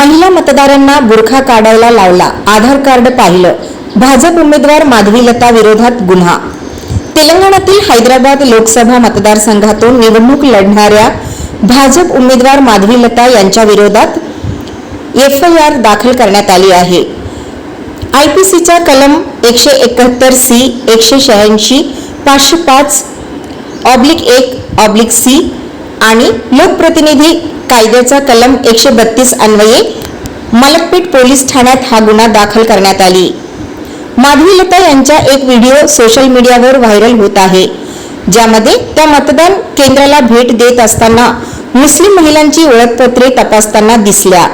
महिला मतदारांना बुरखा काढायला लावला, आधार कार्ड पाहिलं, भाजप उमेदवार माधवीलता विरोधात गुन्हा। तेलंगणातील हैदराबाद लोकसभा मतदारसंघातून निवडणूक लढणाऱ्या भाजप उमेदवार माधवीलता यांच्या विरोधात FIR दाखल करण्यात आली आहे। IPCचा कलम 171C, 186, 505/1/C आणि लोकप्रतिनिधी कायद्याचा कलम 132 अन्वये मलकपेट पोलीस ठाण्यात हा गुन्हा दाखल करण्यात आली। माधवीलता यांचा एक व्हिडिओ सोशल मीडियावर व्हायरल होत आहे, ज्यामध्ये त्या मतदान केंद्राला भेट देत असताना मुस्लिम महिलांची ओळखपत्रे तपासताना दिसल्या।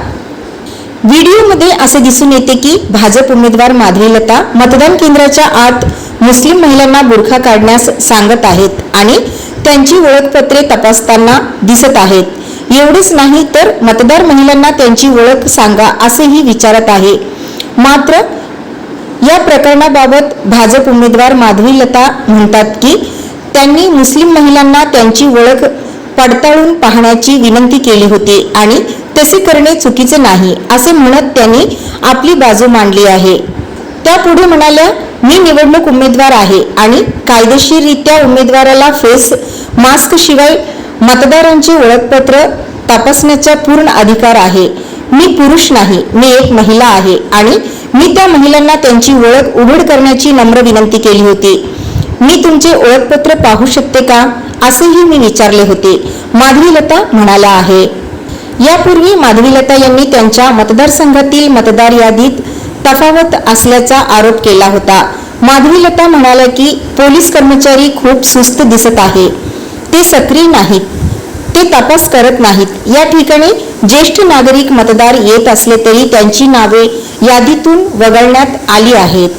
व्हिडिओमध्ये असे दिसून येते की भाजप उमेदवार माधवीलता मतदान केंद्राच्या आत मुस्लिम महिलांना बुरखा काढण्यास सांगत आहेत आणि त्यांची ओळखपत्रे तपासताना दिसत आहेत। एवढेच नाही तर मतदार महिलांना त्यांची ओळख सांगा असेही विचारत आहे। मात्र या प्रकरणाबाबत भाजप उमेदवार माधवीलता म्हणतात की त्यांनी मुस्लिम महिलांना त्यांची ओळख पडताळून पाहण्याची विनंती केली होती आणि तसे करणे चुकीचे नाही असे म्हणत त्यांनी आपली बाजू मांडली आहे। त्या पुढे म्हणाल्या, मी निवडणूक उमेदवार आहे आणि कायदेशीररित्या उमेदवाराला फेस मास्क शिवाय मतदारांचे ओळखपत्र तपासण्याचा पूर्ण अधिकार आहे। मी पुरुष नाही, मी एक महिला आहे आणि मी त्या महिलांना त्यांची ओळख उघड करण्याची नम्र विनंती केली होती। मी तुमचे ओळखपत्र पाहू शकते का असेही मी विचारले होते, माधवीलता म्हणाल्या आहे। यापूर्वी माधवीलता यांनी त्यांच्या मतदारसंघातील मतदार यादीत तफावत असल्याचा आरोप केला होता। माधवीलता म्हणाल्या की पोलीस कर्मचारी खूप सुस्त दिसत आहे, ते सक्रिय नाहीत, ते तपास करत नाहीत। या ठिकाणी ज्येष्ठ नागरिक मतदार येत असले तरी त्यांची नावे यादीतून वगळण्यात आली आहेत।